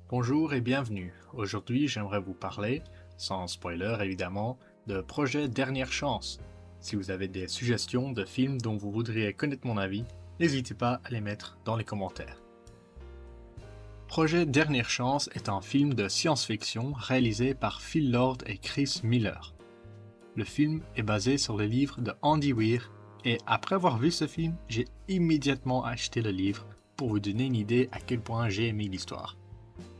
Bonjour et bienvenue. Aujourd'hui, j'aimerais vous parler, sans spoiler évidemment, de Projet Dernière Chance. Si vous avez des suggestions de films dont vous voudriez connaître mon avis, n'hésitez pas à les mettre dans les commentaires. Projet Dernière Chance est un film de science-fiction réalisé par Phil Lord et Chris Miller. Le film est basé sur le livre de Andy Weir et après avoir vu ce film, j'ai immédiatement acheté le livre pour vous donner une idée à quel point j'ai aimé l'histoire.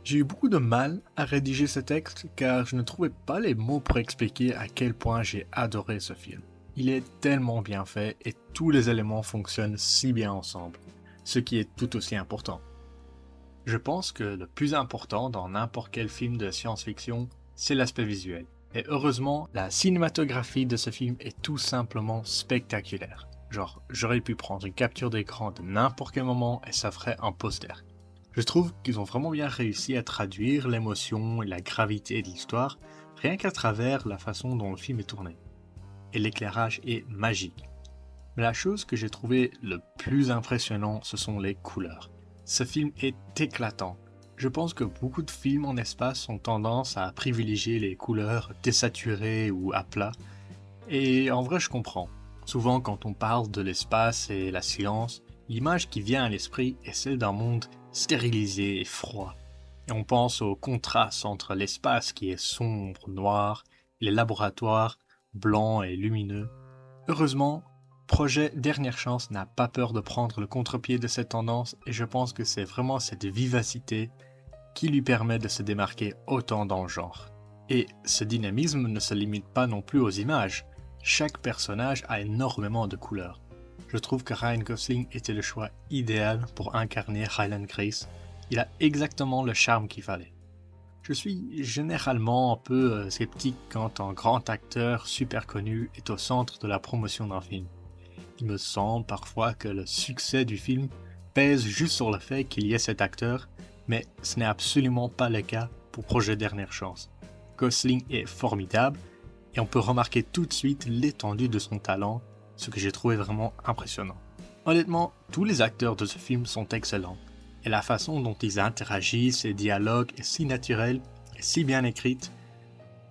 J'ai eu beaucoup de mal à rédiger ce texte car je ne trouvais pas les mots pour expliquer à quel point j'ai adoré ce film. Il est tellement bien fait et tous les éléments fonctionnent si bien ensemble, ce qui est tout aussi important. Je pense que le plus important dans n'importe quel film de science-fiction, c'est l'aspect visuel. Et heureusement, la cinématographie de ce film est tout simplement spectaculaire. Genre, j'aurais pu prendre une capture d'écran de n'importe quel moment et ça ferait un poster. Je trouve qu'ils ont vraiment bien réussi à traduire l'émotion et la gravité de l'histoire, rien qu'à travers la façon dont le film est tourné. Et l'éclairage est magique. Mais la chose que j'ai trouvé le plus impressionnant, ce sont les couleurs. Ce film est éclatant. Je pense que beaucoup de films en espace ont tendance à privilégier les couleurs désaturées ou à plat. Et en vrai, je comprends. Souvent, quand on parle de l'espace et la science, l'image qui vient à l'esprit est celle d'un monde stérilisé et froid. Et on pense au contraste entre l'espace qui est sombre, noir, et les laboratoires, blancs et lumineux. Heureusement, Projet Dernière Chance n'a pas peur de prendre le contre-pied de cette tendance et je pense que c'est vraiment cette vivacité qui lui permet de se démarquer autant dans le genre. Et ce dynamisme ne se limite pas non plus aux images. Chaque personnage a énormément de couleurs. Je trouve que Ryan Gosling était le choix idéal pour incarner Ryland Grace. Il a exactement le charme qu'il fallait. Je suis généralement un peu sceptique quand un grand acteur super connu est au centre de la promotion d'un film. Il me semble parfois que le succès du film pèse juste sur le fait qu'il y ait cet acteur, mais ce n'est absolument pas le cas pour Projet Dernière Chance. Gosling est formidable et on peut remarquer tout de suite l'étendue de son talent, ce que j'ai trouvé vraiment impressionnant. Honnêtement, tous les acteurs de ce film sont excellents, et la façon dont ils interagissent et dialoguent est si naturelle et si bien écrite.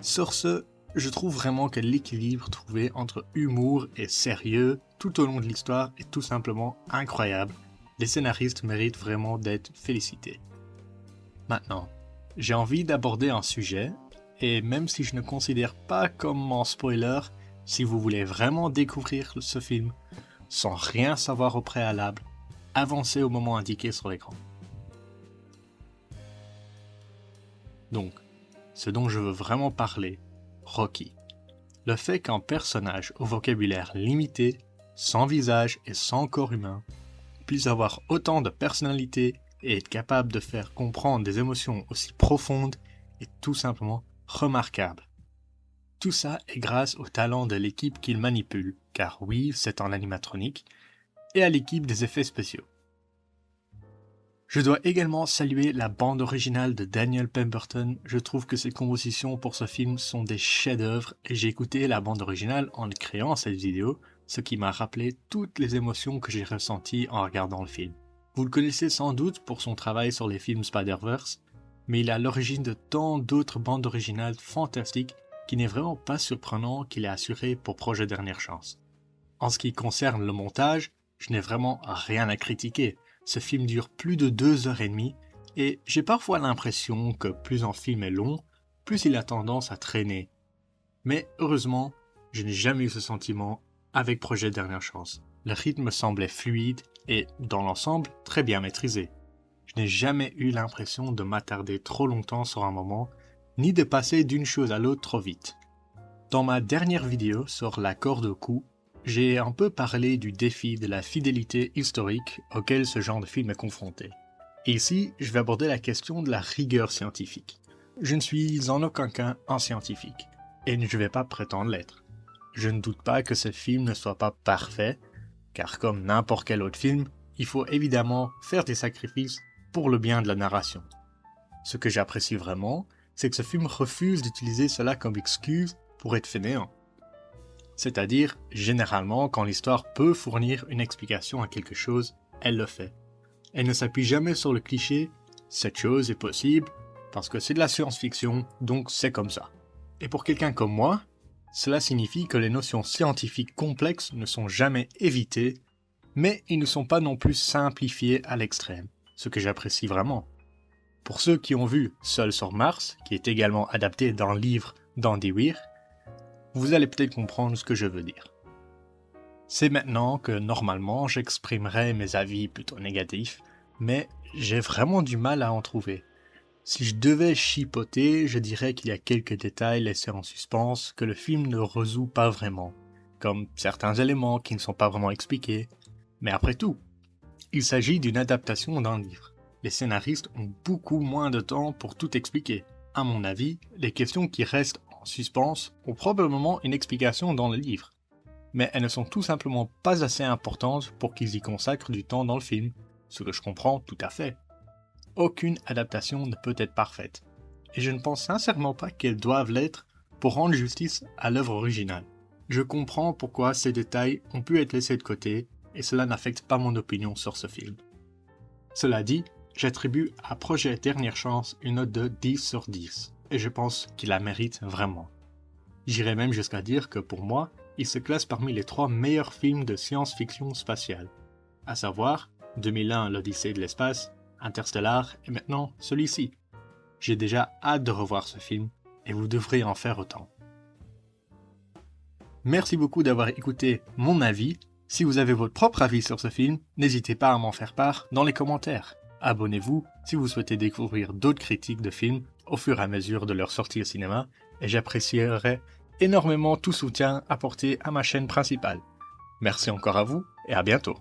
Sur ce, je trouve vraiment que l'équilibre trouvé entre humour et sérieux tout au long de l'histoire est tout simplement incroyable. Les scénaristes méritent vraiment d'être félicités. Maintenant, j'ai envie d'aborder un sujet, et même si je ne considère pas comme un spoiler, si vous voulez vraiment découvrir ce film sans rien savoir au préalable, avancez au moment indiqué sur l'écran. Donc, ce dont je veux vraiment parler, Rocky. Le fait qu'un personnage au vocabulaire limité, sans visage et sans corps humain, puisse avoir autant de personnalité et être capable de faire comprendre des émotions aussi profondes est tout simplement remarquable. Tout ça est grâce au talent de l'équipe qu'il manipule, car oui, c'est un animatronique, et à l'équipe des effets spéciaux. Je dois également saluer la bande originale de Daniel Pemberton. Je trouve que ses compositions pour ce film sont des chefs-d'œuvre et j'ai écouté la bande originale en créant cette vidéo, ce qui m'a rappelé toutes les émotions que j'ai ressenties en regardant le film. Vous le connaissez sans doute pour son travail sur les films Spider-Verse, mais il est à l'origine de tant d'autres bandes originales fantastiques qu'il n'est vraiment pas surprenant qu'il ait assuré pour Projet Dernière Chance. En ce qui concerne le montage, je n'ai vraiment rien à critiquer. Ce film dure plus de 2h30 et j'ai parfois l'impression que plus un film est long, plus il a tendance à traîner. Mais heureusement, je n'ai jamais eu ce sentiment avec Projet Dernière Chance. Le rythme semblait fluide et, dans l'ensemble, très bien maîtrisé. Je n'ai jamais eu l'impression de m'attarder trop longtemps sur un moment, ni de passer d'une chose à l'autre trop vite. Dans ma dernière vidéo sur la corde au cou, j'ai un peu parlé du défi de la fidélité historique auquel ce genre de film est confronté. Et ici, je vais aborder la question de la rigueur scientifique. Je ne suis en aucun cas un scientifique, et je ne vais pas prétendre l'être. Je ne doute pas que ce film ne soit pas parfait, car comme n'importe quel autre film, il faut évidemment faire des sacrifices pour le bien de la narration. Ce que j'apprécie vraiment, c'est que ce film refuse d'utiliser cela comme excuse pour être fainéant. C'est-à-dire, généralement, quand l'histoire peut fournir une explication à quelque chose, elle le fait. Elle ne s'appuie jamais sur le cliché « cette chose est possible, parce que c'est de la science-fiction, donc c'est comme ça. Et pour quelqu'un comme moi, cela signifie que les notions scientifiques complexes ne sont jamais évitées, mais ils ne sont pas non plus simplifiés à l'extrême, ce que j'apprécie vraiment. Pour ceux qui ont vu Seul sur Mars, qui est également adapté dans le livre d'Andy Weir, vous allez peut-être comprendre ce que je veux dire. C'est maintenant que normalement j'exprimerai mes avis plutôt négatifs, mais j'ai vraiment du mal à en trouver. Si je devais chipoter, je dirais qu'il y a quelques détails laissés en suspens que le film ne résout pas vraiment, comme certains éléments qui ne sont pas vraiment expliqués. Mais après tout, il s'agit d'une adaptation d'un livre. Les scénaristes ont beaucoup moins de temps pour tout expliquer. À mon avis, les questions qui restent en suspens ont probablement une explication dans le livre. Mais elles ne sont tout simplement pas assez importantes pour qu'ils y consacrent du temps dans le film, ce que je comprends tout à fait. Aucune adaptation ne peut être parfaite, et je ne pense sincèrement pas qu'elles doivent l'être pour rendre justice à l'œuvre originale. Je comprends pourquoi ces détails ont pu être laissés de côté, et cela n'affecte pas mon opinion sur ce film. Cela dit, j'attribue à Projet Dernière Chance une note de 10 sur 10, et je pense qu'il la mérite vraiment. J'irais même jusqu'à dire que pour moi, il se classe parmi les 3 meilleurs films de science-fiction spatiale, à savoir 2001 l'Odyssée de l'espace, Interstellar et maintenant celui-ci. J'ai déjà hâte de revoir ce film, et vous devrez en faire autant. Merci beaucoup d'avoir écouté mon avis. Si vous avez votre propre avis sur ce film, n'hésitez pas à m'en faire part dans les commentaires. Abonnez-vous si vous souhaitez découvrir d'autres critiques de films au fur et à mesure de leur sortie au cinéma, et j'apprécierai énormément tout soutien apporté à ma chaîne principale. Merci encore à vous et à bientôt.